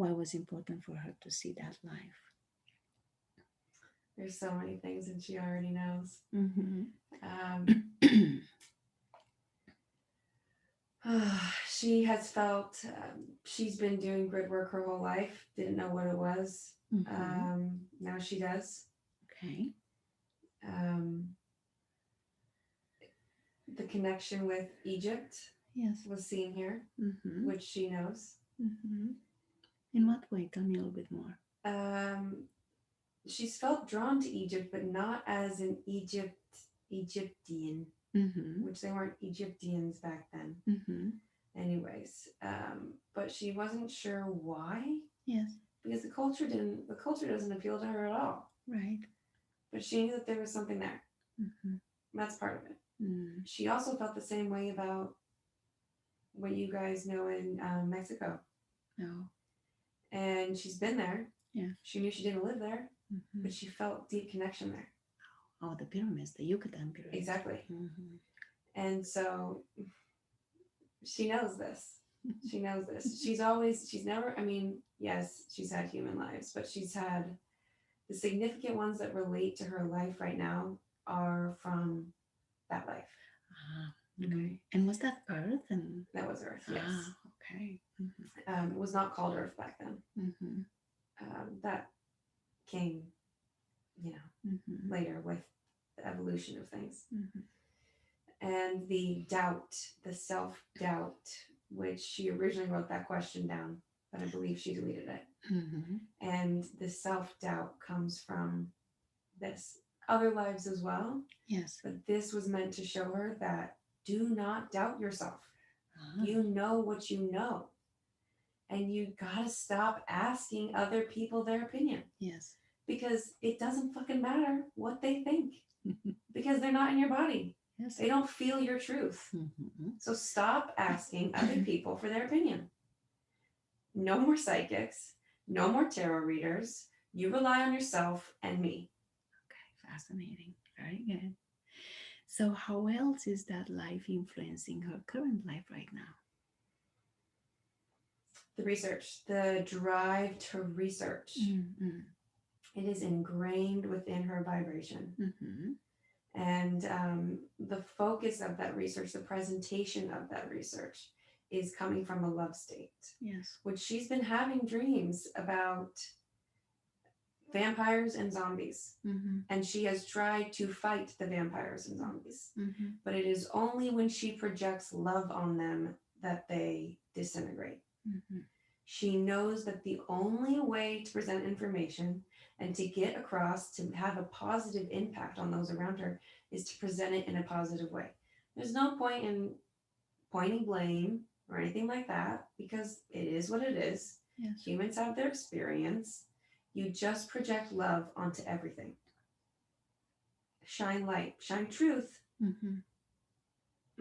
why was important for her to see that life? There's so many things and she already knows. Mm-hmm. Um, she has felt she's been doing grid work her whole life, didn't know what it was. Mm-hmm. Now she does. Okay. Um, the connection with Egypt Yes. was seen here, Mm-hmm. which she knows. Mm-hmm. In what way? Tell me a little bit more. Um, she's felt drawn to Egypt, but not as an Egyptian, Mm-hmm. which they weren't Egyptians back then. Mm-hmm. Anyways, but she wasn't sure why Yes. because the culture doesn't appeal to her at all. Right. But she knew that there was something there. Mm-hmm. That's part of it. Mm. She also felt the same way about what you guys know in Mexico, No. and she's been there. Yeah. She knew she didn't live there, Mm-hmm. but she felt deep connection there. Oh, the pyramids, the Yucatan pyramids. Exactly. Mm-hmm. And so she knows this. She knows this. She's never, I mean, yes, she's had human lives, but she's had the significant ones that relate to her life right now are from that life. Ah, Okay. and was that Earth? And That was Earth, yes. okay. Mm-hmm. It was not called Earth back then. Mm-hmm. That came, you know, Mm-hmm. later with the evolution of things. Mm-hmm. And the doubt, the self doubt, which she originally wrote that question down, but I believe she deleted it. Mm-hmm. And the self doubt comes from this. Other lives as well, Yes. but this was meant to show her that do not doubt yourself. Ah, You know what you know. And you gotta stop asking other people their opinion yes. because it doesn't fucking matter what they think because they're not in your body. yes. They don't feel your truth. Mm-hmm. So stop asking other people for their opinion. No more psychics, no more tarot readers. You rely on yourself and me. Okay, fascinating. Very good. So, how else is that life influencing her current life right now? The research, the drive to research, Mm-hmm. it is ingrained within her vibration. Mm-hmm. And the focus of that research, the presentation of that research, is coming from a love state, Yes. which she's been having dreams about vampires and zombies. Mm-hmm. And she has tried to fight the vampires and zombies. Mm-hmm. But it is only when she projects love on them that they disintegrate. Mm-hmm. She knows that the only way to present information and to get across to have a positive impact on those around her is to present it in a positive way. There's no point in pointing blame or anything like that because it is what it is. Yes. Humans have their experience. You just project love onto everything. Shine light, shine truth. Mm-hmm.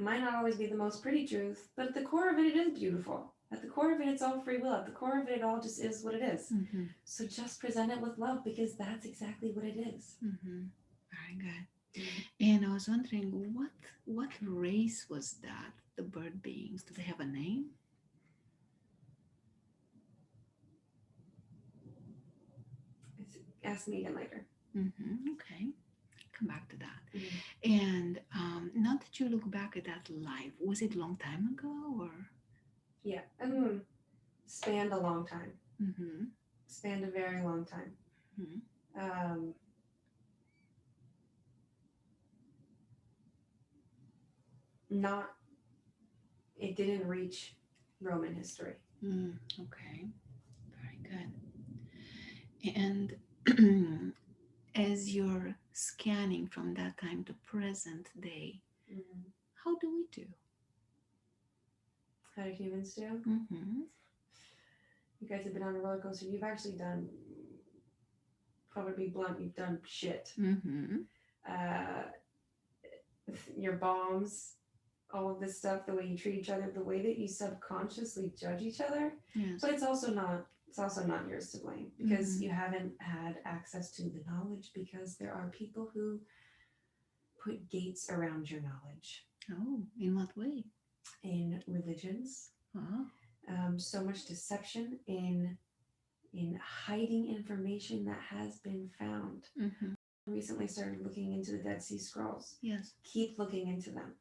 Might not always be the most pretty truth, but at the core of it, it is beautiful. At the core of it, it's all free will. At the core of it, it all just is what it is. Mm-hmm. So just present it with love because that's exactly what it is. Mm-hmm. Very good. And I was wondering, what race was that? The bird beings? Do they have a name? Ask me again later. Mm-hmm. Okay, come back to that. Mm-hmm. And now that you look back at that life, was it a long time ago or? Yeah, spanned a long time. Mm-hmm. Spanned a very long time. Mm-hmm. Um, not, it didn't reach Roman history. Okay, very good. And as you're scanning from that time to present day, Mm-hmm. how do we do? How do humans do? Mm-hmm. You guys have been on a roller coaster. You've actually done, probably be blunt, you've done shit. Mm-hmm. Uh, your bombs, all of this stuff, the way you treat each other, the way that you subconsciously judge each other. Yes. But it's also not yours to blame because you haven't had access to the knowledge because there are people who put gates around your knowledge Oh, in what way? in religions. Oh. So much deception in in hiding information that has been found. Mm-hmm. Recently started looking into the Dead Sea Scrolls. Yes. Keep looking into them.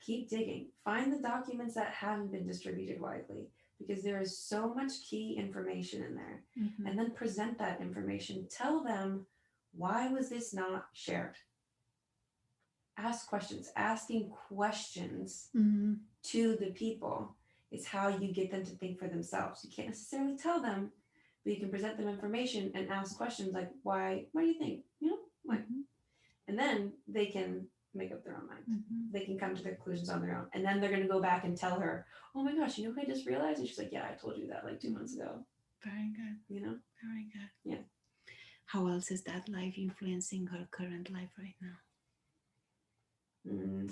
Keep digging. Find the documents that haven't been distributed widely because there is so much key information in there. Mm-hmm. And then present that information. Tell them, why was this not shared? Ask questions. Asking questions Mm-hmm. to the people is how you get them to think for themselves. You can't necessarily tell them, but you can present them information and ask questions like, why do you think? Why? Mm-hmm. And then they can make up their own mind. Mm-hmm. They can come to their conclusions on their own. And then they're going to go back and tell her, oh my gosh, what I just realized? And she's like, yeah, I told you that like 2 months ago. Very good. Very good. Yeah. How else is that life influencing her current life right now?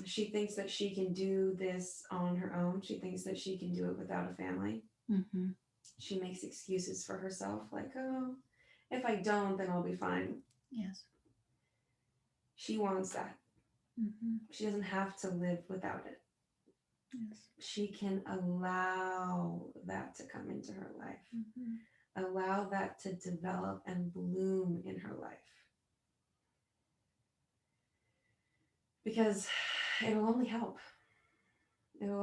She thinks that she can do this on her own. She thinks that she can do it without a family. Mm-hmm. She makes excuses for herself, like, oh, if I don't, then I'll be fine. Yes. She wants that. Mm-hmm. She doesn't have to live without it. Yes. She can allow that to come into her life, allow that to develop and bloom in her life. Because it will only help. It will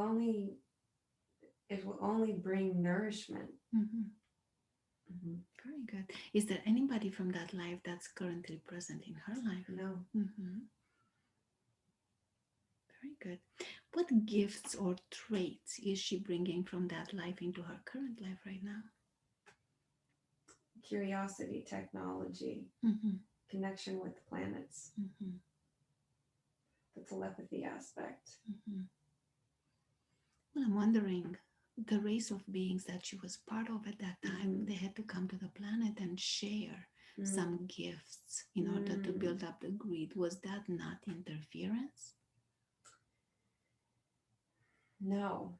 only bring nourishment. Very good. Is there anybody from that life that's currently present in her life? No. Very good. What gifts or traits is she bringing from that life into her current life right now? Curiosity, technology, connection with the planets, the telepathy aspect. Well, I'm wondering, the race of beings that she was part of at that time, they had to come to the planet and share some gifts in order to build up the grid. Was that not interference? No,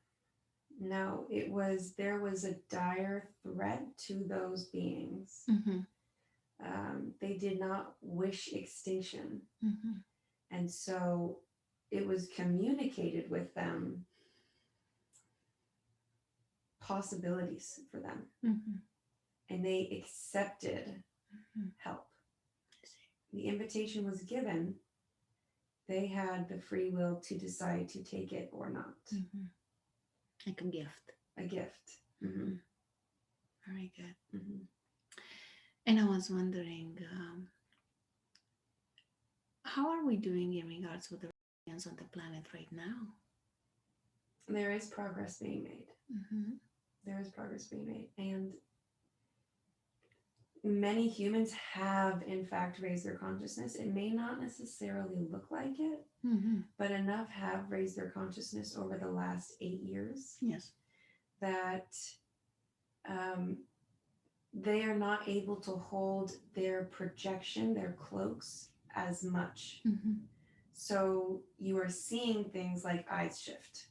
there was a dire threat to those beings. They did not wish extinction. And so it was communicated with them possibilities for them. And they accepted help. The invitation was given. They had the free will to decide to take it or not. Like a gift. A gift. Very good. And I was wondering, how are we doing in regards with the aliens on the planet right now? There is progress being made. There is progress being made. And many humans have, in fact, raised their consciousness. It may not necessarily look like it, but enough have raised their consciousness over the last 8 years. Yes. That they are not able to hold their projection, their cloaks, as much. So you are seeing things like eyes shift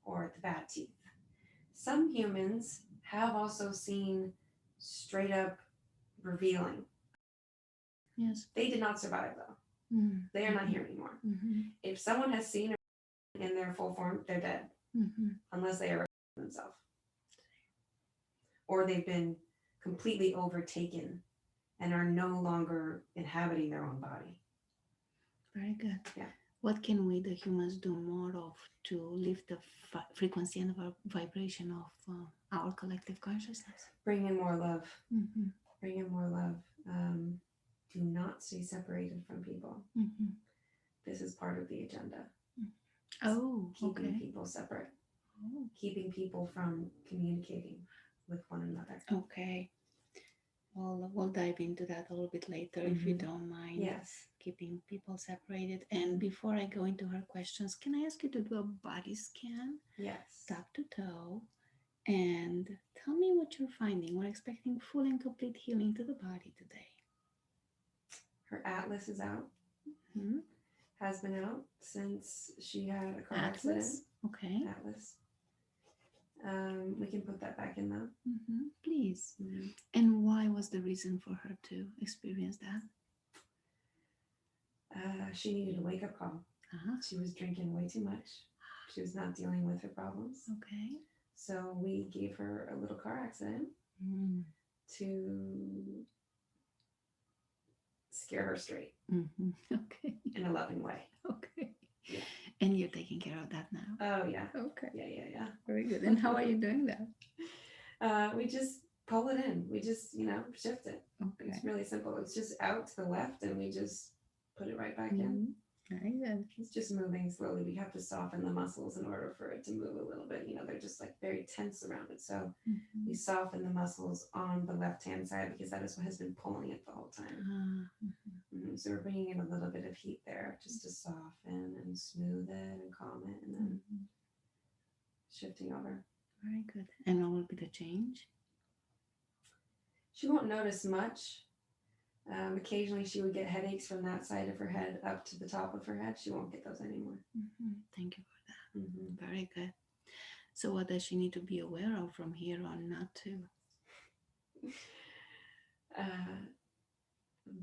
or the bad teeth. Some humans have also seen straight up revealing. Yes. They did not survive though. They are not here anymore. If someone has seen in their full form, they're dead. Unless they are themselves. Or they've been completely overtaken and are no longer inhabiting their own body. Very good. Yeah. What can we, the humans, do more of to lift the frequency and vibration of our collective consciousness? Bring in more love. Bring in more love. Do not stay separated from people. This is part of the agenda. Keeping people separate. Keeping people from communicating with one another. Okay. Well, we'll dive into that a little bit later if you don't mind. Yes. Keeping people separated. And before I go into her questions, can I ask you to do a body scan? Yes. Top to toe. And tell me what you're finding. We're expecting full and complete healing to the body today. Her atlas is out. Has been out since she had a car accident. Okay. Atlas. We can put that back in though. Please. And why was the reason for her to experience that? She needed a wake-up call. She was drinking way too much. She was not dealing with her problems. Okay. So we gave her a little car accident to scare her straight Okay. in a loving way. Okay. Yeah. And you're taking care of that now. Oh yeah. Okay. Yeah. Very good. And how are you doing that? We just pull it in. We just, shift it. Okay. It's really simple. It's just out to the left and we just put it right back in. Mhm. Very good. It's just moving slowly. We have to soften the muscles in order for it to move a little bit. They're just like very tense around it. So we Mhm. soften the muscles on the left hand side because that is what has been pulling it the whole time. So we're bringing in a little bit of heat there just to soften and smooth it and calm it and then Mhm. shifting over. Very good. And what will be the change? She won't notice much. Occasionally she would get headaches from that side of her head up to the top of her head. She won't get those anymore. Thank you for that. Mm-hmm. Very good. So, what does she need to be aware of from here on not to?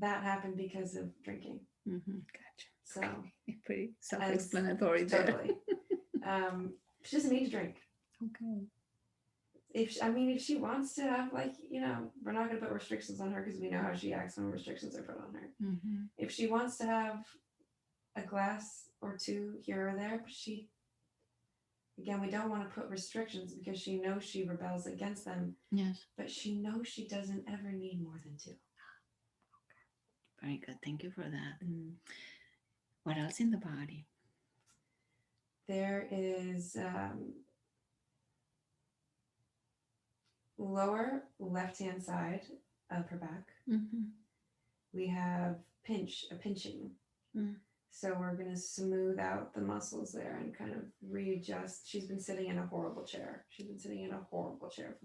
That happened because of drinking. Gotcha. So pretty self-explanatory there. Totally. She doesn't need to drink. Okay. If she wants to have we're not going to put restrictions on her because we know how she acts when restrictions are put on her. If she wants to have a glass or two here or there, but we don't want to put restrictions because she knows she rebels against them. Yes. But she knows she doesn't ever need more than two. Okay. Very good. Thank you for that. What else in the body? There is lower left-hand side of her back. We have pinching. So we're going to smooth out the muscles there and kind of readjust. She's been sitting in a horrible chair. For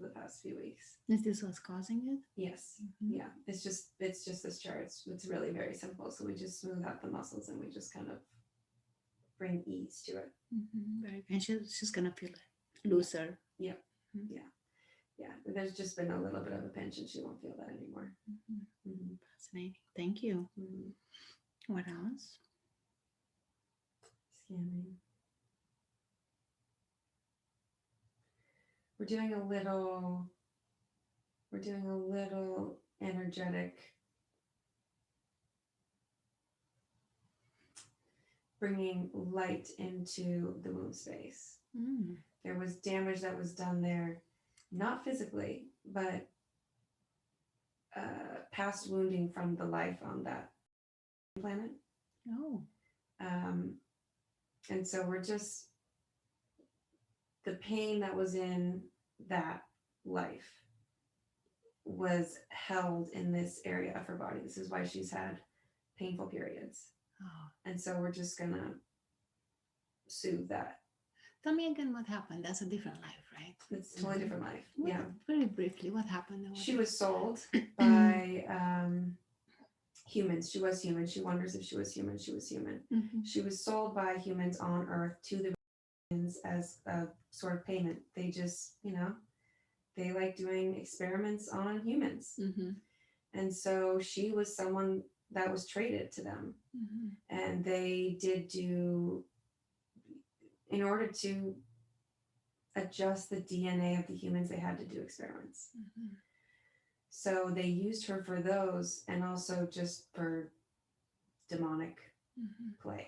the past few weeks. Is this what's causing it? Yes. Yeah. It's just this chair. It's really very simple. So we just smooth out the muscles and we just kind of bring ease to it. Very good. And she's going to feel it looser. Yep. Yeah. There's just been a little bit of a pinch and she won't feel that anymore. Fascinating. Thank you. What else? Scanning. We're doing a little energetic bringing light into the womb space. There was damage that was done there, not physically, but past wounding from the life on that planet. And so we're just, the pain that was in that life was held in this area of her body. This is why she's had painful periods. And so we're just gonna soothe that. Tell me again what happened. That's a different life, right? It's a totally different life. Yeah. Very briefly, what happened? She was sold by humans. She was human. She wonders if she was human. She was human. She was sold by humans on Earth to the humans as a sort of payment. They just, they like doing experiments on humans. And so she was someone that was traded to them. And they did do, in order to adjust the DNA of the humans, they had to do experiments. So they used her for those and also just for demonic play.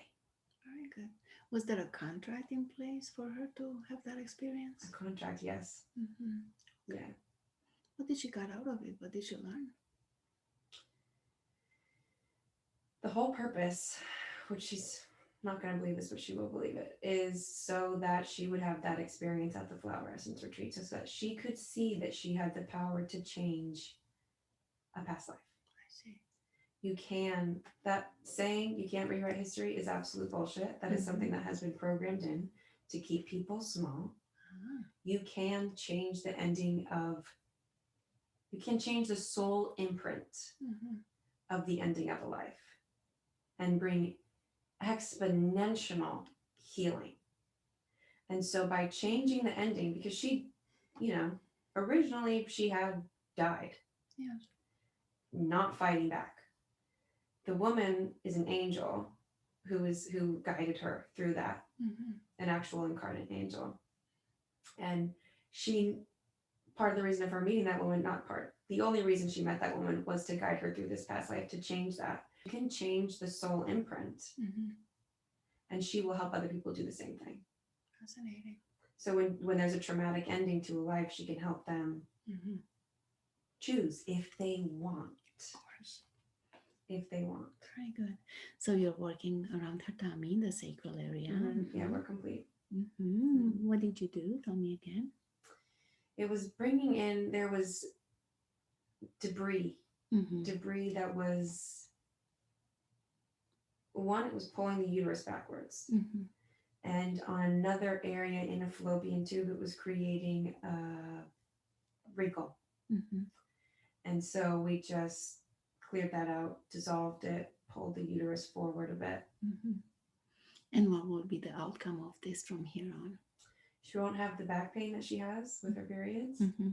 Very good. Was there a contract in place for her to have that experience? A contract, yes. Yeah. What did she get out of it? What did she learn? The whole purpose, which she's not going to believe this, but she will believe it, is so that she would have that experience at the Flower Essence Retreat, so that she could see that she had the power to change a past life. I see. You can, that saying, you can't rewrite history, is absolute bullshit. That is something that has been programmed in to keep people small. You can change the ending of, you can change the soul imprint of the ending of a life and bring exponential healing. And so by changing the ending, because she, originally she had died. Yes. Not fighting back. The woman is an angel who guided her through that, an actual incarnate angel. And she, part of the reason of her meeting that woman, not part, the only reason she met that woman was to guide her through this past life to change that. You can change the soul imprint, Mm-hmm. and she will help other people do the same thing. Fascinating. So when there's a traumatic ending to a life, she can help them Mm-hmm. choose if they want. Of course. If they want. Very good. So you're working around her tummy, the sacral area. Yeah, we're complete. What did you do? Tell me again. It was bringing in, there was debris. Mm-hmm. Debris that was, one, it was pulling the uterus backwards. Mm-hmm. And on another area in a fallopian tube, it was creating a wrinkle. Mm-hmm. And so we just cleared that out, dissolved it, pulled the uterus forward a bit. Mm-hmm. And what will be the outcome of this from here on? She won't have the back pain that she has with her periods, Mm-hmm.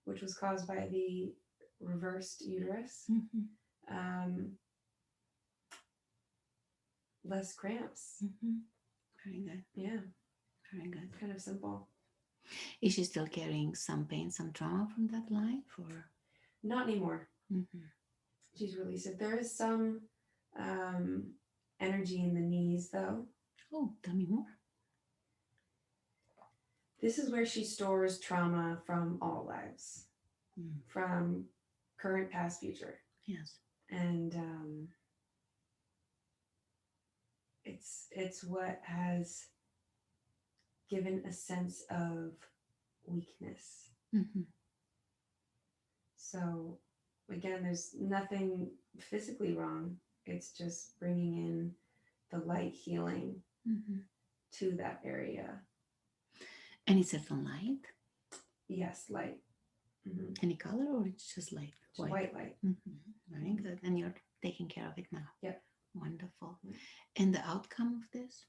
which was caused by the reversed uterus. Mm-hmm. Less cramps. Mm-hmm. Very good. Yeah, Very good. kind of simple. Is she still carrying some pain, some trauma from that life, or? Not anymore. Mm-hmm. She's released it. There is some energy in the knees, though. Oh, tell me more. This is where she stores trauma from all lives, from current, past, future. Yes. And it's what has given a sense of weakness. Mm-hmm. So again, there's nothing physically wrong. It's just bringing in the light healing to that area. Any certain light? Yes, light. Any color, or it's just light? White light. Very good. And you're taking care of it now. Yep. Wonderful. And the outcome of this?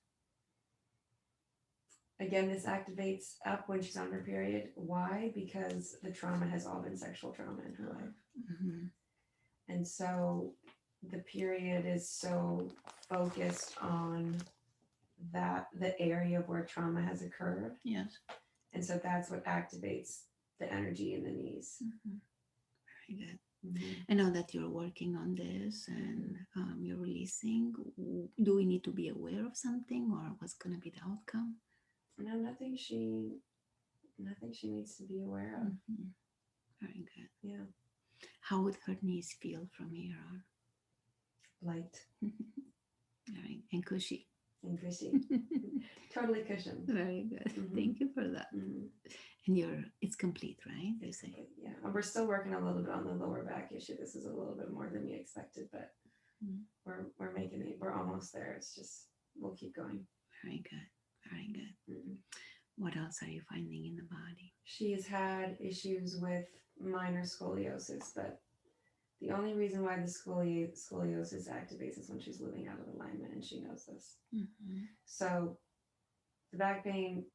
Again, this activates up when she's on her period. Why? Because the trauma has all been sexual trauma in her life. And so the period is so focused on that, the area where trauma has occurred. Yes. And so that's what activates the energy in the knees. Very good. I know that you're working on this and you're releasing. Do we need to be aware of something, or what's going to be the outcome? No, nothing she needs to be aware of. Very good. Yeah. How would her knees feel from here on? Light. Very, and cushy. And cushy. Totally cushioned. Very good. Thank you for that. And it's complete, right? They say. Yeah. And we're still working a little bit on the lower back issue. This is a little bit more than we expected, but we're making it. We're almost there. It's just, we'll keep going. Very good. Very good. What else are you finding in the body? She has had issues with minor scoliosis, but the only reason why the scoliosis activates is when she's living out of alignment, and she knows this. So the back pain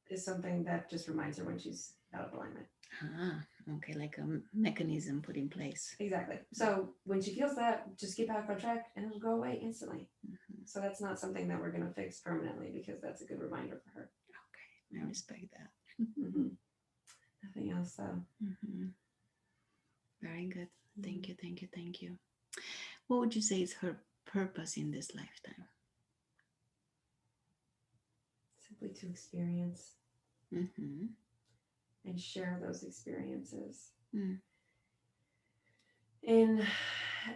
is something that just reminds her when she's out of alignment. Okay, like a mechanism put in place. Exactly. So when she feels that, just get back on track and it'll go away instantly. So that's not something that we're going to fix permanently, because that's a good reminder for her. Okay, I respect that. Nothing else though. Very good. Thank you, thank you, thank you. What would you say is her purpose in this lifetime? Simply to experience and share those experiences. In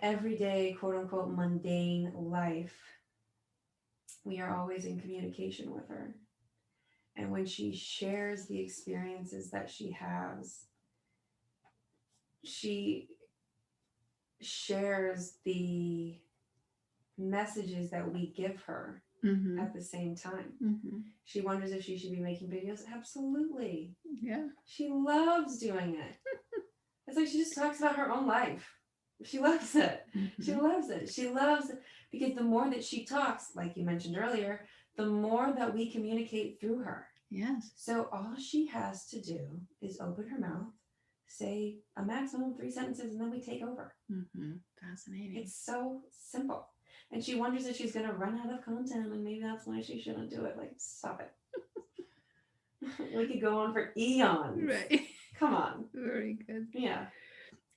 everyday, quote unquote, mundane life, we are always in communication with her. And when she shares the experiences that she has, she shares the messages that we give her at the same time. She wonders if she should be making videos. Absolutely. Yeah. She loves doing it. It's like she just talks about her own life. She loves it. She loves it. She loves it because the more that she talks, like you mentioned earlier, the more that we communicate through her. Yes. So all she has to do is open her mouth, say a maximum of 3 sentences, and then we take over. Fascinating. It's so simple. And she wonders if she's going to run out of content, and maybe that's why she shouldn't do it. Like, stop it. We could go on for eons. Right. Come on. Very good. Yeah.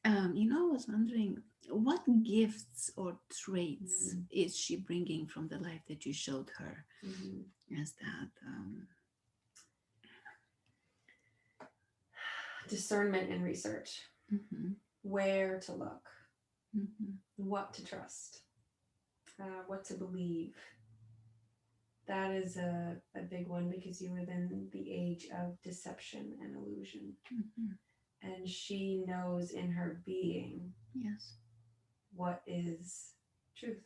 I was wondering what gifts or traits Mm, is she bringing from the life that you showed her mhm. as that? Discernment and research. Mhm, Where to look, mhm, what to trust, what to believe. That is a big one because you live in the age of deception and illusion. mhm. And she knows in her being Yes. what is truth.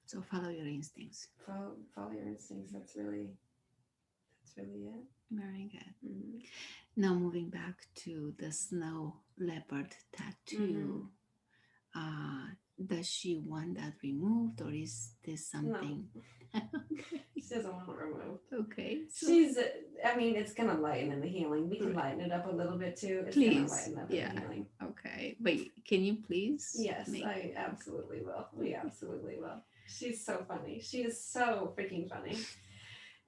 So follow your instincts. Follow your instincts. That's really it. Very good. Mm-hmm. Now moving back to the snow leopard Mm-hmm. tattoo. Uh, does she want that removed, or is this No, something? Okay. she doesn't want it removed. Okay. So She's, I mean, it's gonna lighten in the healing. We can right. lighten it up a little bit too. It's gonna Please. lighten up in the Yeah. healing. Okay. But can you please Yes, make? I absolutely will. We absolutely will. She's so funny. She is so freaking funny.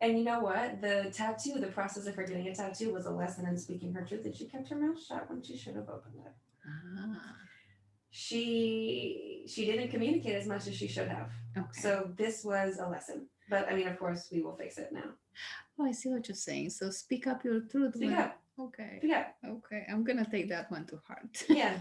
And you know what? The tattoo, the process of her getting a tattoo was a lesson in speaking her truth, and she kept her mouth shut when she should have opened it. Ah. She didn't communicate as much as she should have. Okay. So this was a lesson. But I mean, of course, we will fix it now. Oh, I see what you're saying. So speak up your truth Speak when. up. Okay. Speak up. Okay. I'm gonna take that one to heart. Yeah.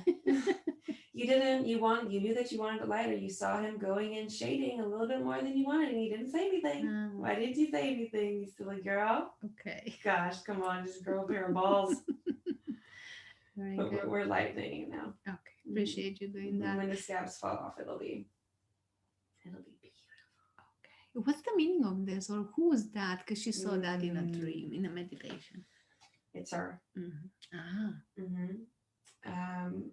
You knew that you wanted it lighter. You saw him going in shading a little bit more than you wanted, and he didn't say anything. Um, Why didn't you say anything, you silly girl? okay. Gosh, come on, just grow a pair of balls. Very But good. we're lightening it now. Okay. Mhm. Appreciate you doing that. When the scabs fall off, it'll be Okay. What's the meaning of this, or who is that? Because she saw beautiful. that in a dream, in a meditation. It's her. Ah. Hmm. Um,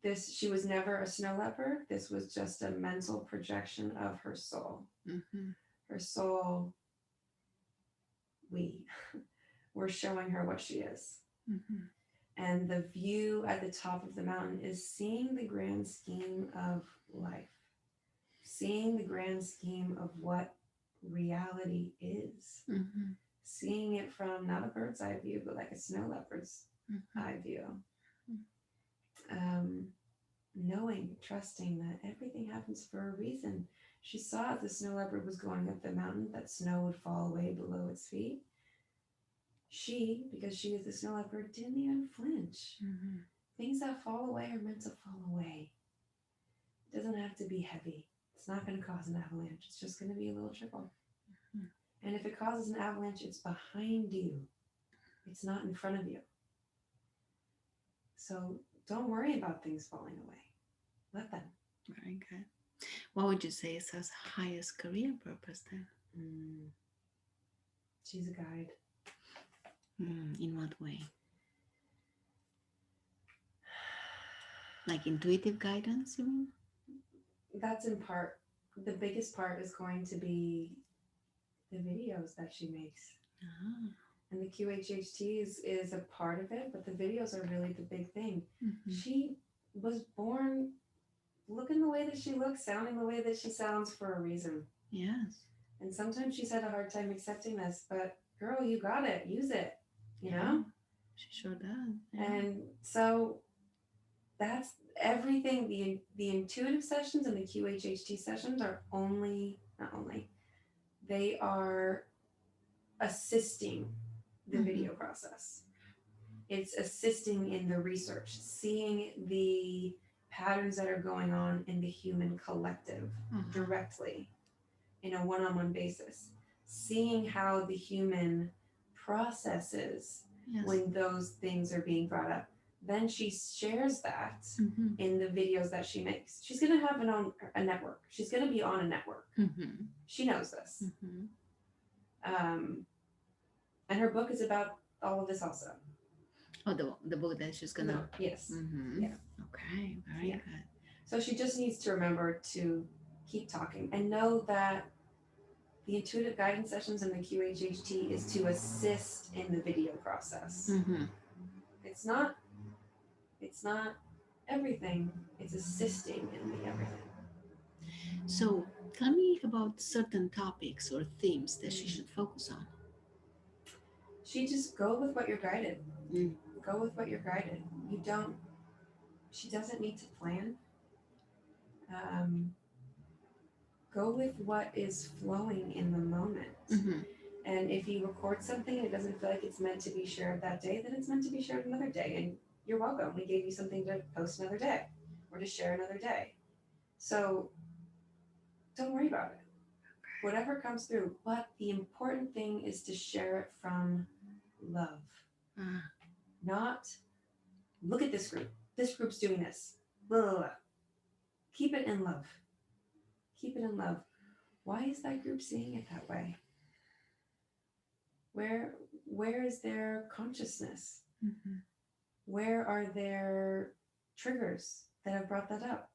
this she was never a snow leopard. This was just a mental projection of her soul. Mm-hmm. Her soul, we were showing her what she is. Mm-hmm. And the view at the top of the mountain is seeing the grand scheme of life, seeing the grand scheme of what reality is, Mm-hmm. seeing it from not a bird's eye view, but like a snow leopard's Mm-hmm. eye view. Um, Knowing, trusting that everything happens for a reason. She saw as the snow leopard was going up the mountain that snow would fall away below its feet. She, because she is the snow leopard, didn't even flinch. Mm-hmm. Things that fall away are meant to fall away. It doesn't have to be heavy. It's not going to cause an avalanche. It's just going to be a little trickle. Mm-hmm. And if it causes an avalanche, it's behind you. It's not in front of you. So don't worry about things falling away. Let them. Very good. What would you say is her highest career purpose then? Mm. She's a guide. In what way? Like intuitive guidance, you mean? That's in part. The biggest part is going to be the videos that she makes. Ah. And the QHHT is a part of it, but the videos are really the big thing. Mm-hmm. She was born looking the way that she looks, sounding the way that she sounds for a reason. Yes. And sometimes she's had a hard time accepting this, but girl, you got it. Use it, you Yeah. know? She sure does. Yeah. And so that's everything. The intuitive sessions and the QHHT sessions are not only, they are assisting the Mm-hmm. video process. It's assisting in the research, seeing the patterns that are going on in the human collective Uh-huh. directly in a one-on-one basis, seeing how the human processes Yes. when those things are being brought up. Then she shares that Mm-hmm. in the videos that she makes. She's going to have a network. She's going to be on a network. Mm-hmm. She knows this. Mm-hmm. And her book is about all of this also. Oh, the book that she's gonna. Yes. Mm-hmm. Yeah. Okay. Very Yeah. good. So she just needs to remember to keep talking and know that the intuitive guidance sessions and the QHHT is to assist in the video process. Mm-hmm. It's not everything. It's assisting in the everything. So tell me about certain topics or themes that she should focus on. She just go with what you're guided. Mm. Go with what you're guided. You don't, she doesn't need to plan. Um, go with what is flowing in the moment. Mm-hmm. And if you record something and it doesn't feel like it's meant to be shared that day, then it's meant to be shared another day. And you're welcome. We gave you something to post another day or to share another day. So don't worry about it. Whatever comes through. But the important thing is to share it from love, Ah, not look at this group. This group's doing this. Blah, blah, blah. Keep it in love. Keep it in love. Why is that group seeing it that way? Where where is their consciousness? mm-hmm. Where are their triggers that have brought that up?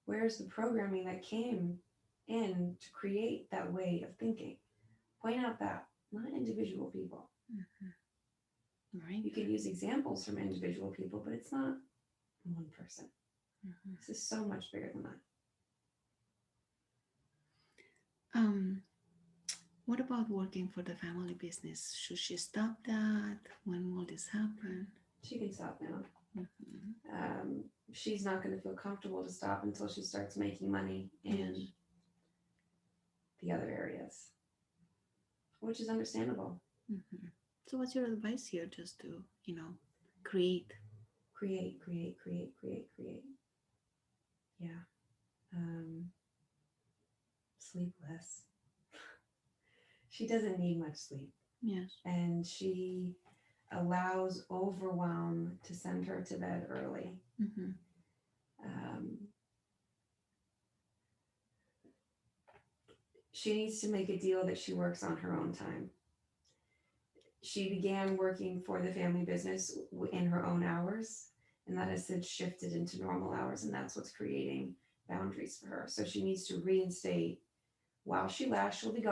Where's the programming that came in to create that way of thinking? Point out that, not individual people. Mm-hmm. Right. You can use examples from individual people, but it's not one person. Mm-hmm. This is so much bigger than that. Um, what about working for the family business? Should she stop that? When will this happen? She can stop now. Mm-hmm. She's not going to feel comfortable to stop until she starts making money in Yes. the other areas, which is understandable. Mm-hmm. So, what's your advice here? Just to, create. Create, create, create, create, create. Yeah. Um, sleep less. She doesn't need much sleep. Yes. And she allows overwhelm to send her to bed early. Mm-hmm. Um, she needs to make a deal that she works on her own time. She began working for the family business in her own hours, and that has since shifted into normal hours, and that's what's creating boundaries for her. So she needs to reinstate while she lasts. She'll be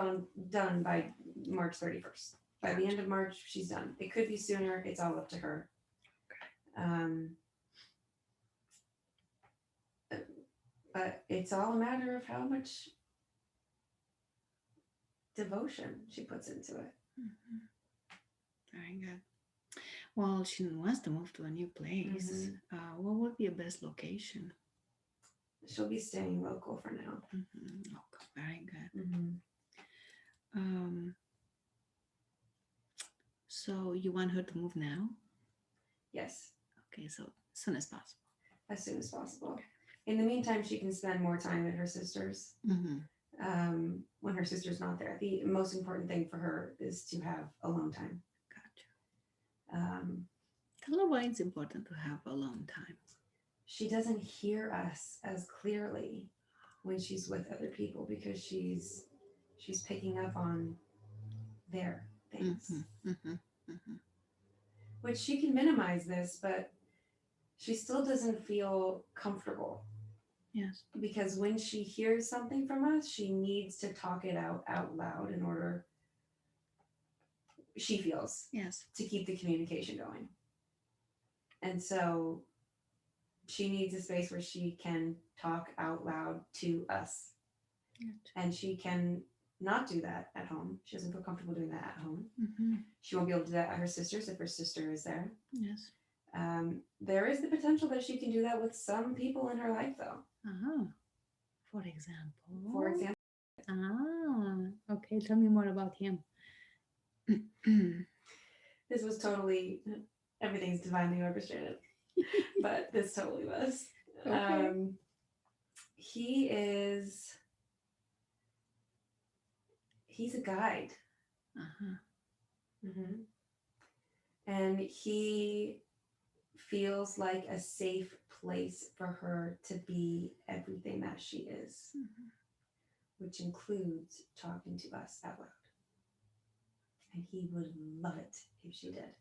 done by March 31st. By the end of March, she's done. It could be sooner. It's all up to her. Um, but it's all a matter of how much devotion she puts into it. Mm-hmm. Very good. Well, she wants to move to a new place. What would be a best location? She'll be staying local for now. Mm-hmm. Okay, very good. Mm-hmm. Um, so you want her to move now? Yes, Okay, so as soon as possible. as soon as possible. In the meantime, she can spend more time at her sister's Mm-hmm. when her sister's not there. The most important thing for her is to have alone time. Gotcha. Um, Tell her why it's important to have alone time. she doesn't hear us as clearly when she's with other people because she's picking up on their things. Mm-hmm. Mm-hmm. Mm-hmm. Which she can minimize this, but she still doesn't feel comfortable Yes. because when she hears something from us, she needs to talk it out loud in order, she feels, Yes. to keep the communication going. And so she needs a space where she can talk out loud to us. Gotcha. And she can not do that at home. She doesn't feel comfortable doing that at home. Mm-hmm. She won't be able to do that at her sister's if her sister is there. Yes. There is the potential that she can do that with some people in her life, though. Uh-huh. For example. For example, Okay. Tell me more about him. this was totally, everything's divinely orchestrated, but this totally was. Okay. He's a guide. Uh-huh. Mm-hmm. And he feels like a safe place for her to be everything that she is, Mm-hmm. which includes talking to us out loud. And he would love it if she did.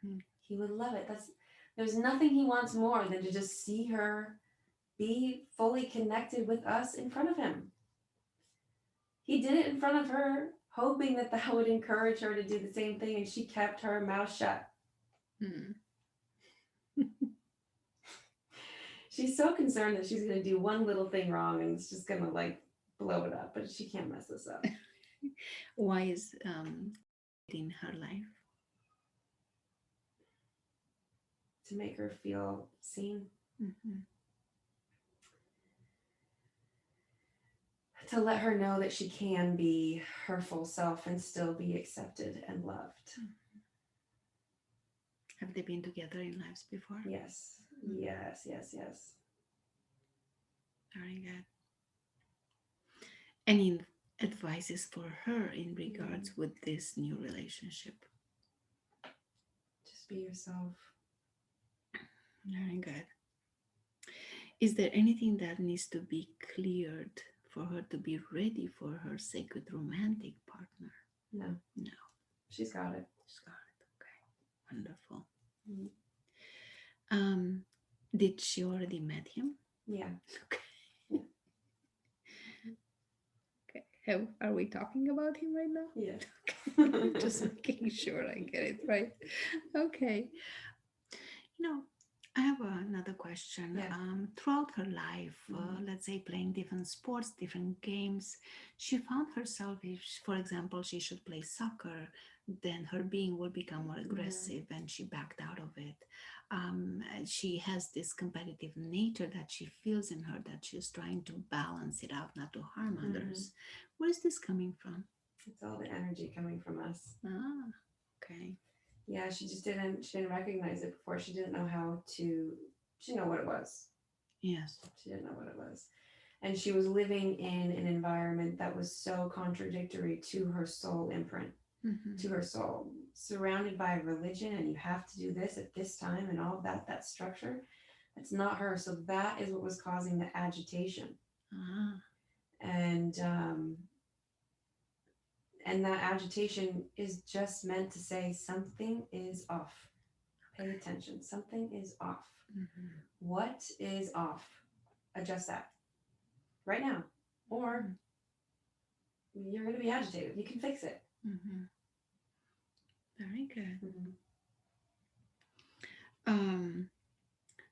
Mm-hmm. He would love it. There's nothing he wants more than to just see her be fully connected with us in front of him. He did it in front of her, hoping that that would encourage her to do the same thing, and she kept her mouth shut. Mm. She's so concerned that she's going to do one little thing wrong and it's just going to like blow it up, but she can't mess this up. Why is in her life? to make her feel seen, Mm-hmm. to let her know that she can be her full self and still be accepted and loved. Have they been together in lives before? Yes, Mm. yes, yes, yes. Very good. Any advices for her in regards with this new relationship? Just be yourself. Very good. Is there anything that needs to be cleared for her to be ready for her sacred romantic partner? No, No, she's got it. she's got it. Okay, wonderful. Mm. Um, did she already met him? Yeah. Okay. Yeah. Okay. Are we talking about him right now? Yeah. Okay. Just making sure I get it right. Okay. You know, I have another question. Yeah. Throughout her life, Mhm. let's say playing different sports, different games, she found herself, if, for example, she should play soccer, then her being will become more Mhm. aggressive and she backed out of it. And she has this competitive nature that she feels in her that she's trying to balance it out, not to harm Mhm. others. Where is this coming from? It's all the energy coming from us. Ah, okay. Yeah, she didn't recognize it before. She didn't know how to she didn't know what it was. Yes. She didn't know what it was. And she was living in an environment that was so contradictory to her soul imprint, Mm-hmm. to her soul, surrounded by a religion, and you have to do this at this time and all of that, that structure. That's not her. So that is what was causing the agitation. Ah, And and that agitation is just meant to say something is off. Pay attention. Something is off. mm-hmm. What is off? Adjust that right now. Or you're going to be agitated. You can fix it. Mm-hmm. Very good. Mm-hmm. Um,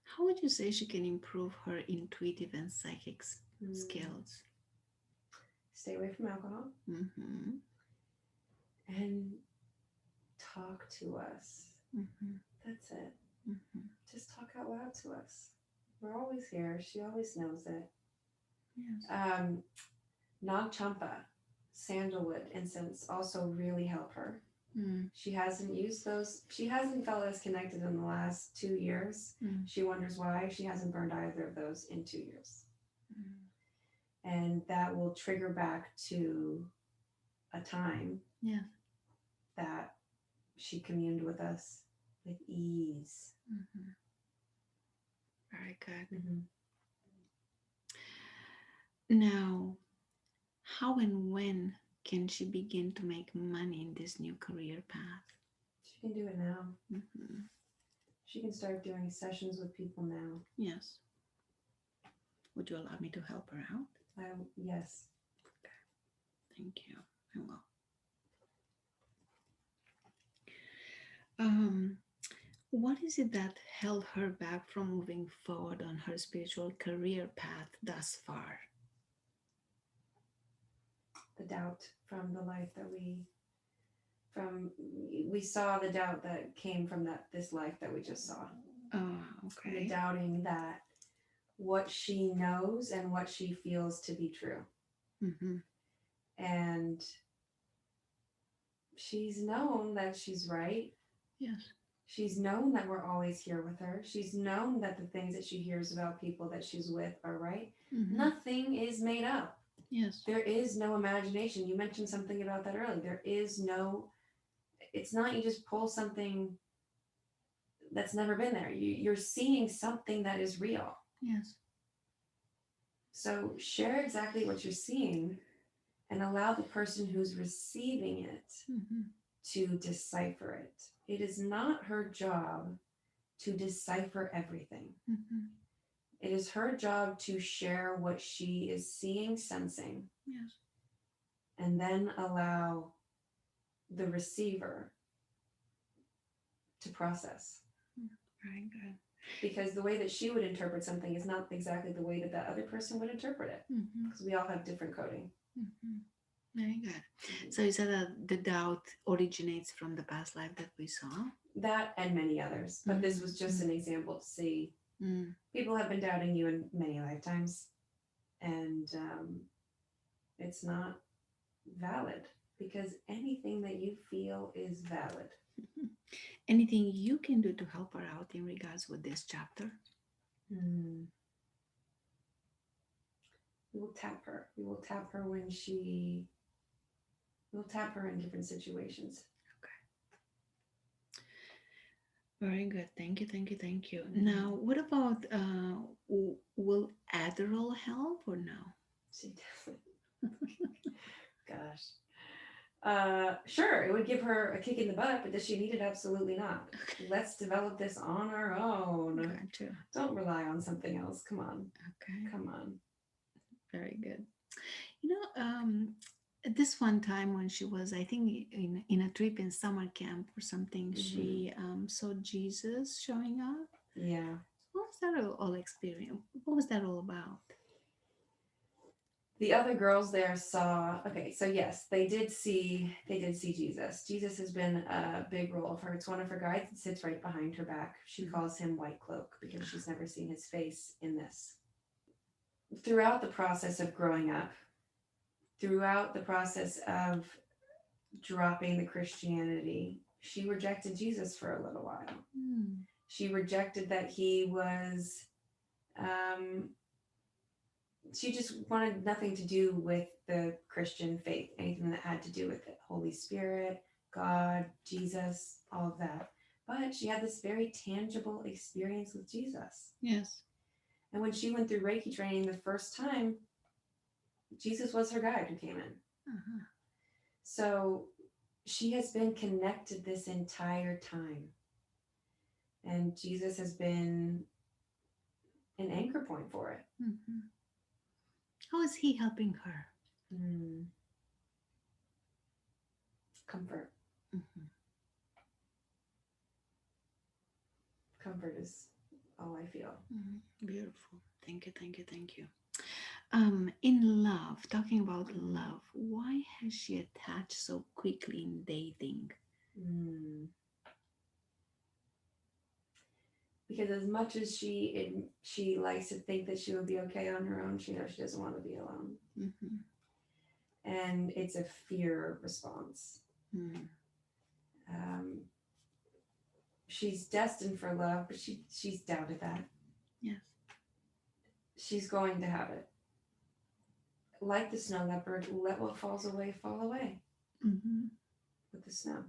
how would you say she can improve her intuitive and psychic Mm. skills? Stay away from alcohol Mm-hmm. and talk to us. Mm-hmm. That's it. Mm-hmm. Just talk out loud to us. We're always here. She always knows it. Yes. Um, Nag Champa, sandalwood incense also really help her. Mm. She hasn't used those. She hasn't felt as connected in the last 2 years. Mm. She wonders why she hasn't burned either of those in 2 years. Mm. And that will trigger back to a time Yes. that she communed with us with ease. Mm-hmm. Very good. Mm-hmm. Now, how and when can she begin to make money in this new career path? She can do it now. Mm-hmm. She can start doing sessions with people now. Yes. Would you allow me to help her out? Yes. Thank you. I will. Um, what is it that held her back from moving forward on her spiritual career path thus far? The doubt from the life that we saw the doubt that came from this life that we just saw. The Okay. doubting that what she knows and what she feels to be true. Mm-hmm. And she's known that she's right. Yes. She's known that we're always here with her. She's known that the things that she hears about people that she's with are right. Mm-hmm. Nothing is made up. Yes. There is no imagination. You mentioned something about that earlier. There is no, it's not you just pull something that's never been there. You're seeing something that is real. Yes. So share exactly what you're seeing and allow the person who's receiving it Mm-hmm. to decipher it. It is not her job to decipher everything. Mm-hmm. It is her job to share what she is seeing, sensing, Yes. and then allow the receiver to process. Very good. Because the way that she would interpret something is not exactly the way that that other person would interpret it. Mm-hmm. Because we all have different coding. Mm-hmm. Very good. Mhm. So you said that the doubt originates from the past life that we saw. That and many others, but this was just Mm-hmm. an example to see Mm. people have been doubting you in many lifetimes, and it's not valid because anything that you feel is valid. Anything you can do to help her out in regards with this chapter? Hmm. We will tap her. We will tap her when she. We'll tap her in different situations. Very good. Thank you. Thank you. Thank you. Mm-hmm. Now, what about will Adderall help or no? She definitely. Gosh. Sure, it would give her a kick in the butt, but does she need it? Absolutely not. Let's develop this on our own. Got you. Don't rely on something else. Come on. Okay. Come on. Very good. You know, this one time when she was, I think, in a trip in summer camp or something, Hmm. she saw Jesus showing up. Yeah. What was that all experience? What was that all about? The other girls there saw, okay, so yes, they did see Jesus. Jesus has been a big role of her. It's one of her guides that sits right behind her back. She Mhm. calls him White Cloak because she's never seen his face in this. Throughout the process of growing up, throughout the process of dropping the Christianity, she rejected Jesus for a little while. Mm. She rejected that he was, um, she just wanted nothing to do with the Christian faith, anything that had to do with it. Holy Spirit, God, Jesus, all of that. But she had this very tangible experience with Jesus. Yes. And when she went through Reiki training the first time, Jesus was her guide who came in. Uh-huh. So she has been connected this entire time. And Jesus has been an anchor point for it. Hmm. How is he helping her? Mm, comfort. Hmm. Comfort is all I feel. Hmm. Beautiful. Thank you. Thank you. Thank you. In love, talking about love, why has she attached so quickly in dating? Mm. Because as much as she likes to think that she would be okay on her own, she knows she doesn't want to be alone, Hmm. and it's a fear response. Mm. Um, she's destined for love, but she's doubted that. Yes. She's going to have it. Like the snow leopard, let what falls away fall away Hmm. with the snow.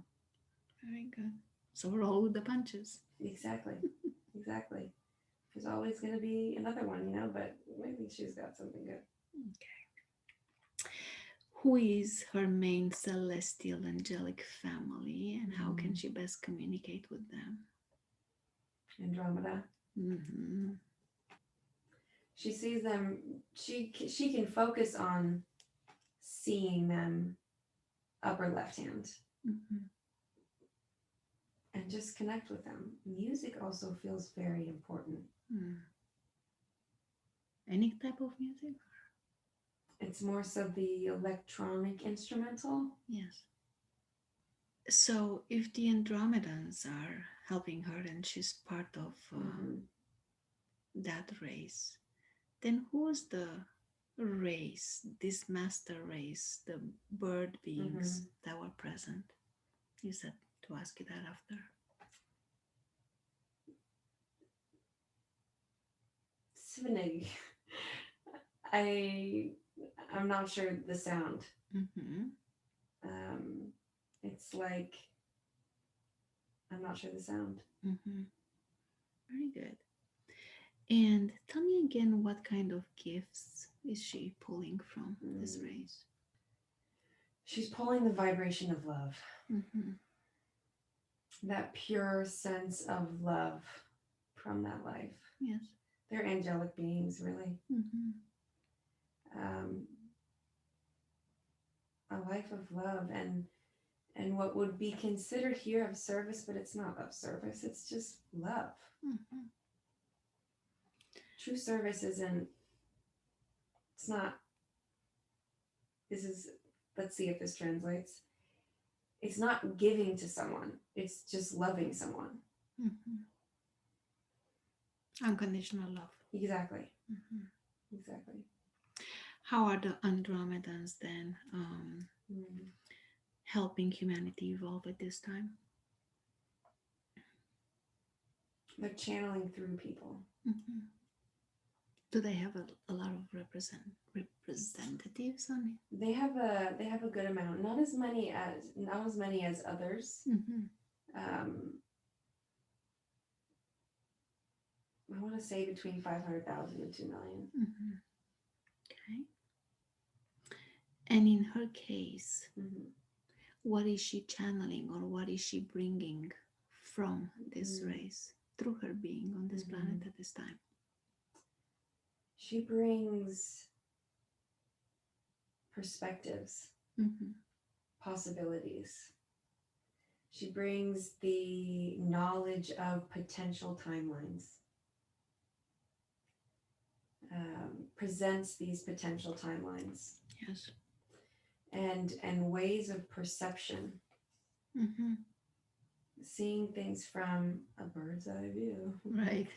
Very good. So roll with the punches. Exactly, exactly. There's always going to be another one, but maybe she's got something good. Okay. Who is her main celestial angelic family and how can Mm. she best communicate with them? Andromeda. Hmm. She sees them. She can focus on seeing them upper left hand Hmm. and just connect with them. Music also feels very important. Mm. Any type of music? It's more so the electronic instrumental. Yes. So if the Andromedans are helping her and she's part of Hmm. that race, then who's the race, this master race, the bird beings Hmm. that were present? You said to ask you that after. Svinig. I I'm not sure the sound. Mm-hmm. Um, it's like I'm not sure the sound. Mm-hmm. Very good. And tell me again, what kind of gifts is she pulling from this Mm. race? She's pulling the vibration of love, Mm-hmm. that pure sense of love from that life. Yes. They're angelic beings, really. Mm-hmm. Um, a life of love and what would be considered here of service, but it's not of service. It's just love. Mm-hmm. True service isn't. It's not. This is. let's see if this translates. It's not giving to someone, it's just loving someone. Mhm. Unconditional love. Exactly. Mhm. Exactly. How are the Andromedans then Mm. helping humanity evolve at this time? They're channeling through people. Mhm. Do they have a lot of representatives on They have a good amount, not as many as others. it? Mhm. Um, I want to say between 500,000 and 2 million. Mhm. Okay. And in her case, Mm-hmm. what is she channeling or what is she bringing from this Mm-hmm. race through her being on this Mm-hmm. planet at this time? She brings perspectives, Mhm. possibilities. She brings the knowledge of potential timelines, presents these potential timelines Yes. and ways of perception, Mhm. seeing things from a bird's eye view. Right.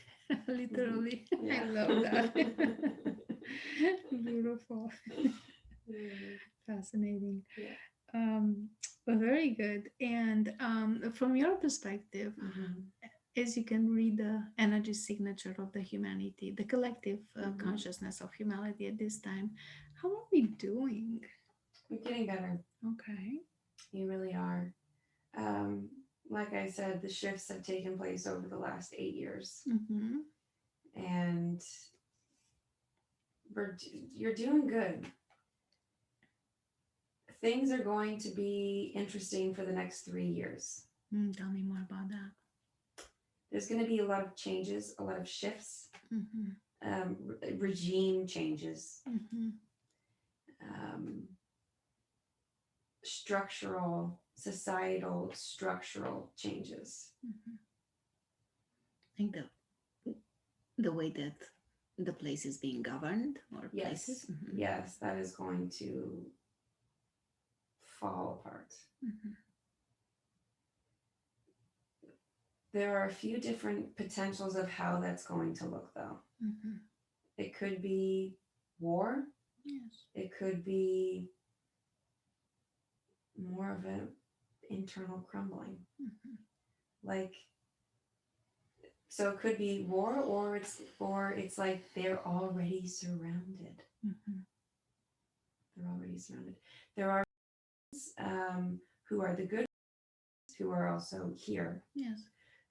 Literally. I Yeah. love that. Beautiful. Fascinating. Yeah. Um, Very good. And from your perspective, Hmm. as you can read the energy signature of the humanity, the collective Hmm. consciousness of humanity at this time, how are we doing? We're getting better. Okay. You really are. Um, like I said, the shifts have taken place over the last 8 years, Mm-hmm. and you're doing good. Things are going to be interesting for the next 3 years. Tell me more about that. There's going to be a lot of changes, a lot of shifts, Mm-hmm. regime changes, Mm-hmm. um, structural, societal, structural changes. Mm-hmm. I think the way that the place is being governed or places. Yes, Mm-hmm. yes, that is going to fall apart. Mm-hmm. There are a few different potentials of how that's going to look, though. Mm-hmm. It could be war, Yes. it could be more of an internal crumbling. Mm-hmm. Like, so it could be war, or it's like they're already surrounded. Mm-hmm. They're already surrounded. There are who are the good, who are also here, Yes.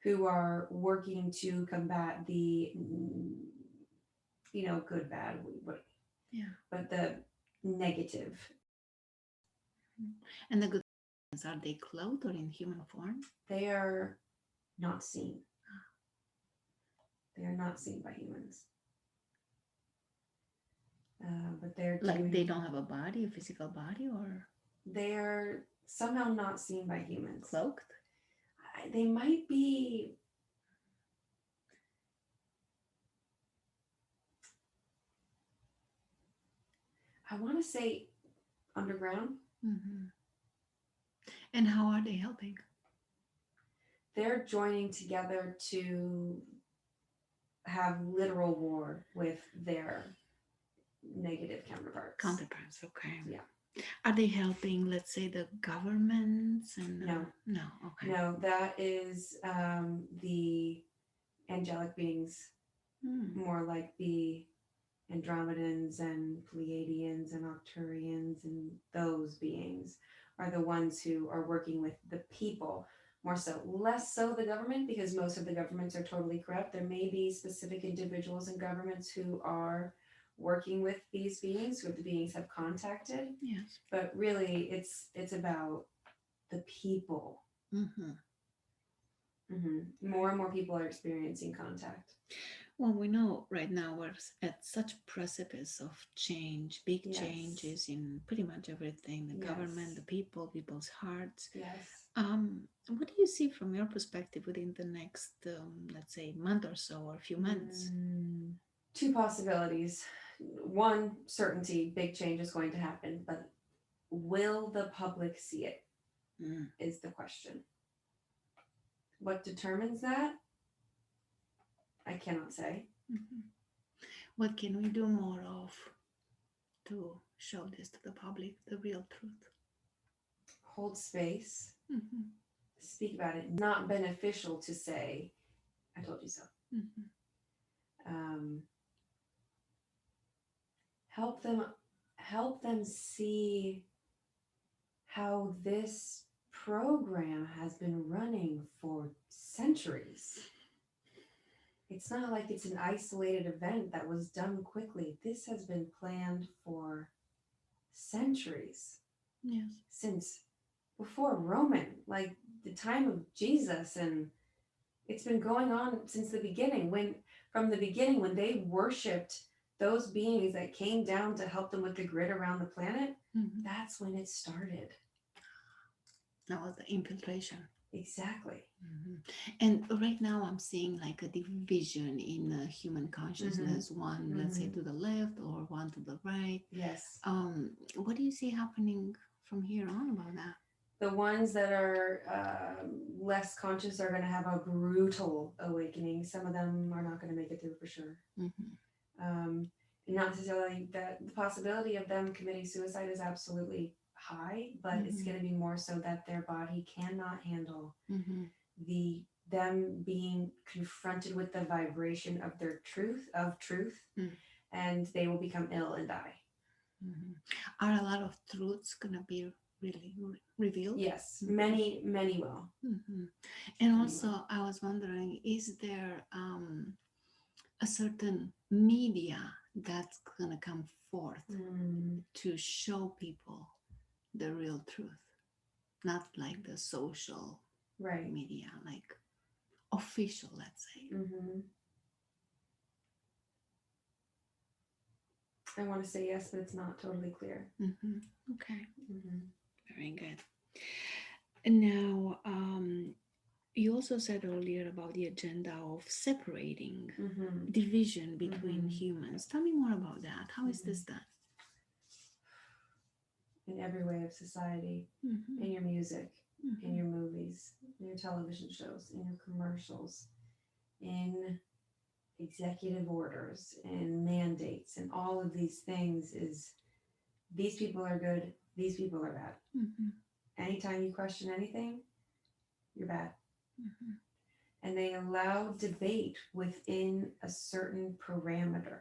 who are working to combat the, good, bad, Yeah. but the negative. Mhm. And the good ones, are they clothed or in human form? They are not seen. They are not seen by humans, but they're Like they doing. don't have a body, a physical body, or They are somehow not seen by humans. cloaked? They might be. I want to say underground. Mm-hmm. And how are they helping? They're joining together to have literal war with their negative counterparts. Counterparts, okay. Yeah. Are they helping, let's say, the governments? And No, no, okay. no, that is the angelic beings, Mm. more like the Andromedans and Pleiadians and Octurians, and those beings are the ones who are working with the people more so. Less so the government, because most of the governments are totally corrupt. There may be specific individuals in governments who are working with these beings, who the beings have contacted, Yes. but really it's about the people. Mm-hmm. More and more people are experiencing contact. Well, we know right now we're at such precipice of change, big Yes. changes in pretty much everything, the government, Yes. the people, people's hearts. Yes. What do you see from your perspective within the next, let's say, month or so, or a few months? Two possibilities. One, certainty, big change is going to happen, but will the public see it? Mm. Is the question. What determines that? I cannot say. Mhm. What can we do more of to show this to the public, the real truth? Hold space, Mhm. speak about it. Not beneficial to say, I told you so. Mhm. Um, help them help them see how this program has been running for centuries. It's not like it's an isolated event that was done quickly. This has been planned for centuries, Yes. since before Roman, like the time of Jesus, and it's been going on since the beginning. When from the beginning, when they worshipped those beings that came down to help them with the grid around the planet, Mhm. that's when it started. That was the infiltration. Exactly. Mhm. And right now, I'm seeing like a division in human consciousness. One, let's say, Mm-hmm. to the left, or one to the right. Yes. What do you see happening from here on about that? The ones that are less conscious are going to have a brutal awakening. Some of them are not going to make it through for sure. Mm-hmm. Um, not necessarily that the possibility of them committing suicide is absolutely high, but it's Mm-hmm. going to be more so that their body cannot handle Mm-hmm. the them being confronted with the vibration of their truth, Mm-hmm. and they will become ill and die. Mm-hmm. Are a lot of truths gonna be really revealed? Yes, Mm-hmm. many will. Mm-hmm. And Many will. also, I was wondering, is there a certain media that's gonna come forth Mm, to show people the real truth, not like the social right. media, like official, let's say. Mm-hmm. I want to say yes, but it's not totally clear. Mm-hmm. Okay, Mm-hmm. very good. And now, you also said earlier about the agenda of separating Mm-hmm. division between Mm-hmm. humans. Tell me more about that. How is Mm-hmm. this done? In every way of society, Mm-hmm. in your music, in Mm-hmm. your movies, in your television shows, in your commercials, in executive orders and mandates, and all of these things is these people are good, these people are bad. Mm-hmm. Anytime you question anything, you're bad. Mm-hmm. And they allow debate within a certain parameter,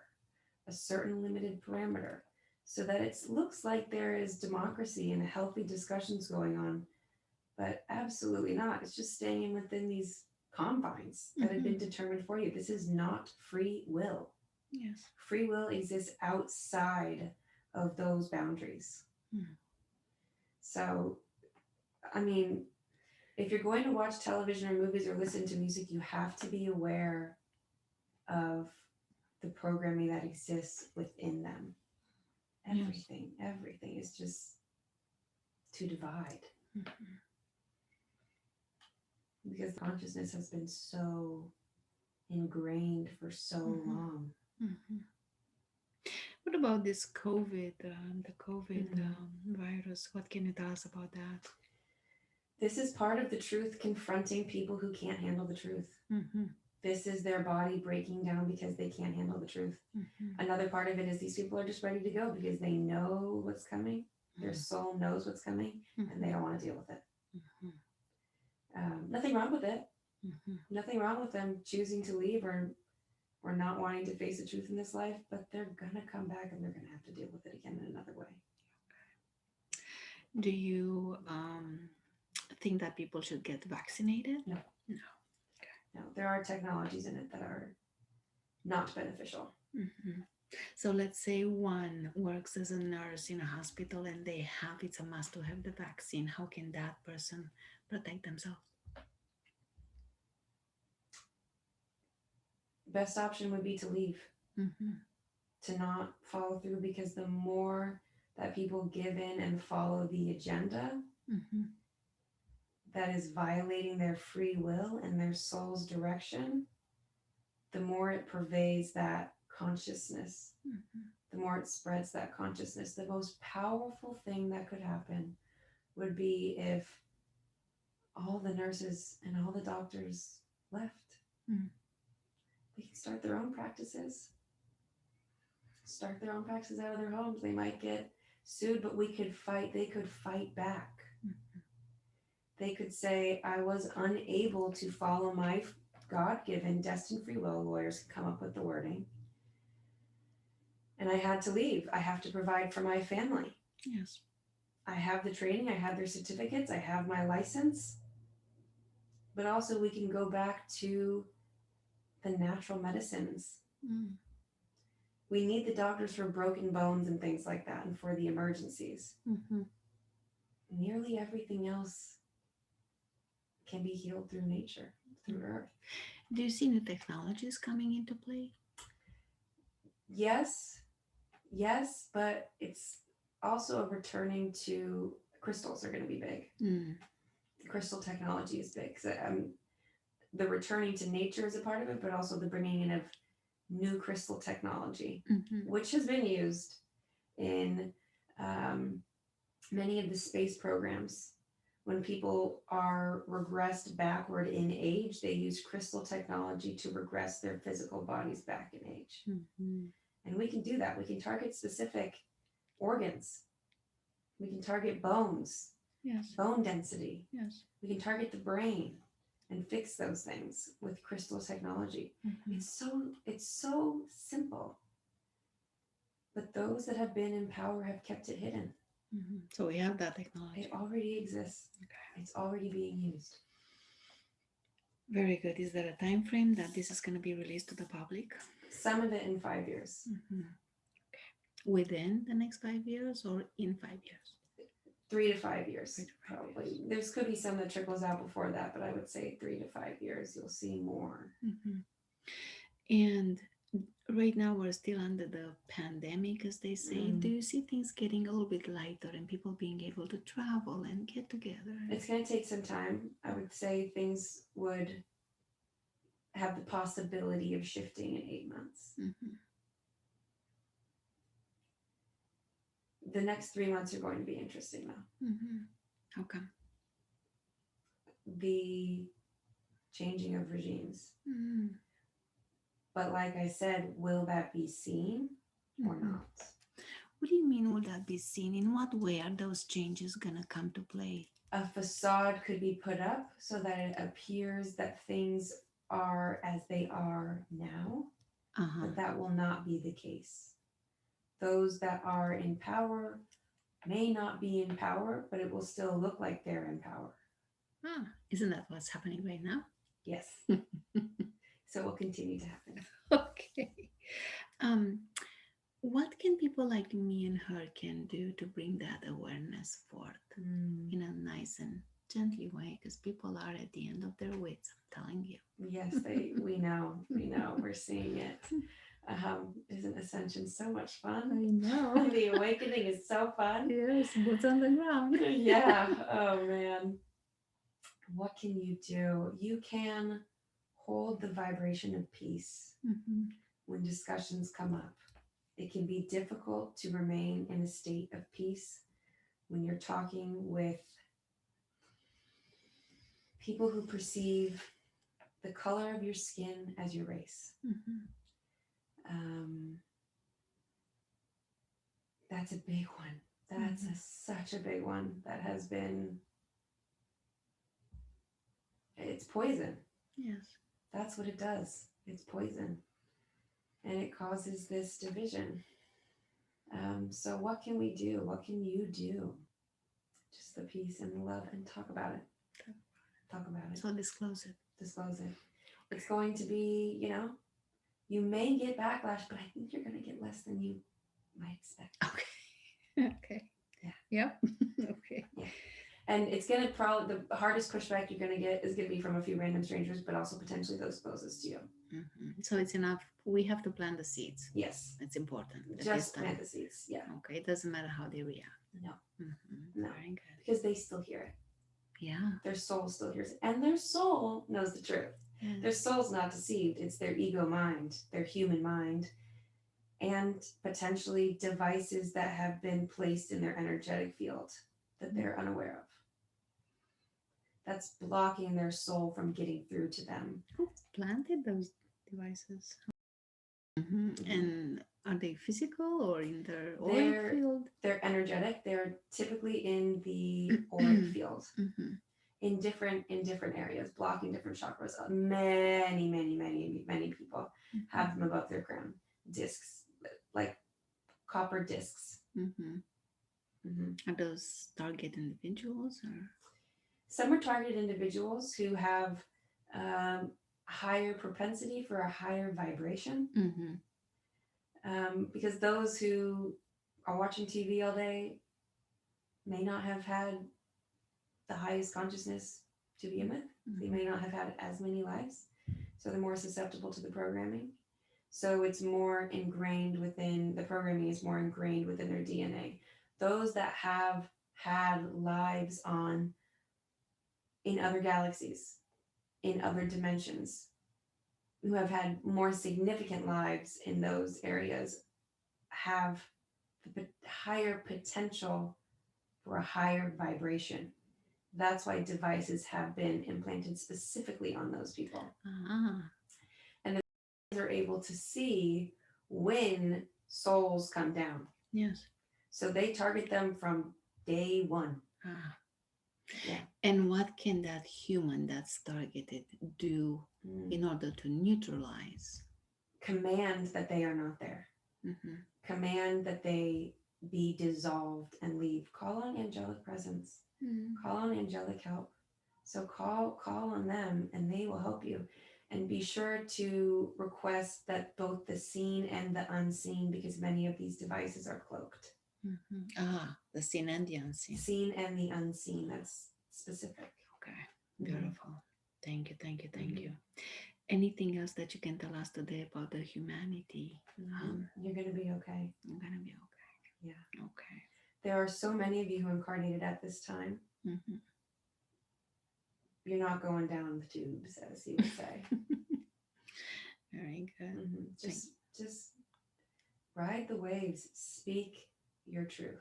a certain limited parameter, so that it looks like there is democracy and healthy discussions going on, but absolutely not. It's just staying within these confines that have Mm-hmm. been determined for you. This is not free will. Yes. Free will exists outside of those boundaries. Mm-hmm. So, I mean, if you're going to watch television or movies or listen to music, you have to be aware of the programming that exists within them. Yes. Everything is just to divide, Mm-hmm. because consciousness has been so ingrained for so Mm-hmm. long. Mm-hmm. What about this COVID, the COVID Mhm. virus? What can you tell us about that? This is part of the truth confronting people who can't handle the truth. Mm-hmm. This is their body breaking down because they can't handle the truth. Mm-hmm. Another part of it is these people are just ready to go because they know what's coming. Their soul knows what's coming, and Mm-hmm. they don't want to deal with it. Mm-hmm. Nothing wrong with it. Mm-hmm. Nothing wrong with them choosing to leave or not wanting to face the truth in this life, but they're gonna come back and they're gonna have to deal with it again in another way. Do you think that people should get vaccinated? No, No. no, there are technologies in it that are not beneficial. Hmm. So let's say one works as a nurse in a hospital and they have it's a must to have the vaccine. How can that person protect themselves? Best option would be to leave, Mm-hmm. to not follow through, because the more that people give in and follow the agenda Mm-hmm. that is violating their free will and their soul's direction, the more it pervades that consciousness, Mhm. the more it spreads that consciousness, the most powerful thing that could happen would be if all the nurses and all the doctors left. Mm. They can start their own practices out of their homes. They might get sued, but they could fight back. Mhm. They could say, I was unable to follow my God given destined free will. Lawyers can come up with the wording. And I had to leave. I have to provide for my family. Yes. I have the training, I have their certificates, I have my license. But also, we can go back to the natural medicines. Mm. We need the doctors for broken bones and things like that, and for the emergencies. Mhm. Nearly everything else can be healed through nature, through earth. Do you see new technologies coming into play? Yes, yes, but it's also a returning to crystals are going to be big. Mm. Crystal technology is big. So, the returning to nature is a part of it, but also the bringing in of new crystal technology, Mhm. which has been used in um, many of the space programs. When people are regressed backward in age, they use crystal technology to regress their physical bodies back in age. Mhm. And we can do that. We can target specific organs. We can target bones, Yes. bone density. Yes. We can target the brain and fix those things with crystal technology. Mhm. It's so simple. But those that have been in power have kept it hidden. Mhm. So we have that technology. It already exists. Okay. It's already being used. Very good. Is there a time frame that this is going to be released to the public? Some of it in 5 years. Mhm. Within the next 5 years or in 5 years? 3 to 5 years, 3 to 5 years. probably. There's could be some that trickles out before that, but I would say 3 to 5 years, you'll see more. Mhm. And right now we're still under the pandemic, as they say. Do you see things getting a little bit lighter and people being able to travel and get together? It's going to take some time. I would say things would have the possibility of shifting in 8 months. Mhm. The next 3 months are going to be interesting, though. Mhm. How come? The changing of regimes. Mhm. But like I said, will that be seen or Mhm. not? What do you mean, will that be seen? In what way are those changes going to come to play? A facade could be put up so that it appears that things are as they are now, Uh-huh. but that will not be the case. Those that are in power may not be in power, but it will still look like they're in power. Ah, isn't that what's happening right now? Yes. So it will continue to happen. Okay. Um, what can people like me and her can do to bring that awareness forth in a nice and gently way? Because people are at the end of their wits, I'm telling you. Yes, we know, we're seeing it. Isn't ascension so much fun? know. The awakening is so fun. Yes, boots on the ground. Yeah. Oh man. What can you do? You can hold the vibration of peace Mhm. when discussions come up. It can be difficult to remain in a state of peace when you're talking with people who perceive the color of your skin as your race. Mhm. Um, that's a big one. That's such a big one that has been, it's poison. Yes. That's what it does. It's poison. And it causes this division. So what can we do? What can you do? Just the peace and the love, and talk about it. Talk about it. So disclose it. Disclose it. It's going to be, you may get backlash, but I think you're going to get less than you might expect. Okay. Okay. Yeah. Yep. Okay. Yeah. And it's going to probably, the hardest pushback you're going to get is going to be from a few random strangers, but also potentially those closest to you. So it's enough. We have to plant the seeds. Yes. It's important. Just plant the seeds. Yeah. Okay. It doesn't matter how they react. No. No. Very good. Because they still hear it. Yeah. Their soul still hears it. And their soul knows the truth. Yes. Their soul's not deceived. It's their ego mind, their human mind, and potentially devices that have been placed in their energetic field that they're unaware of. That's blocking their soul from getting through to them. Who planted those devices? And are they physical or in their auric They're field? they're energetic. They're typically in the auric field, Mm-hmm. in different areas, blocking different chakras. Many people have them above their crown. Discs, like copper discs. Mm-hmm. Are those target individuals or? Some are targeted individuals who have higher propensity for a higher vibration. Because those who are watching TV all day may not have had the highest consciousness to begin with. They may not have had as many lives, so they're more susceptible to the programming. So it's more ingrained within the programming is more ingrained within their DNA. Those that have had lives on in other galaxies, in other dimensions, who have had more significant lives in those areas have the higher potential for a higher vibration. That's why devices have been implanted specifically on those people. And they're able to see when souls come down. Yes. So they target them from day one. Yeah. And what can that human that's targeted do in order to neutralize? Command that they are not there. Command that they be dissolved and leave. Call on angelic presence. Call on angelic help. So call on them and they will help you. And be sure to request that both the seen and the unseen, because many of these devices are cloaked. The seen and the unseen. Seen and the unseen, that's specific. Okay, beautiful. Thank you, thank you, thank you. Anything else that you can tell us today about the humanity? You're going to be okay. I'm going to be okay. Yeah. Okay. There are so many of you who incarnated at this time. You're not going down the tubes, as you would say. Very good. Just ride the waves. Speak your truth.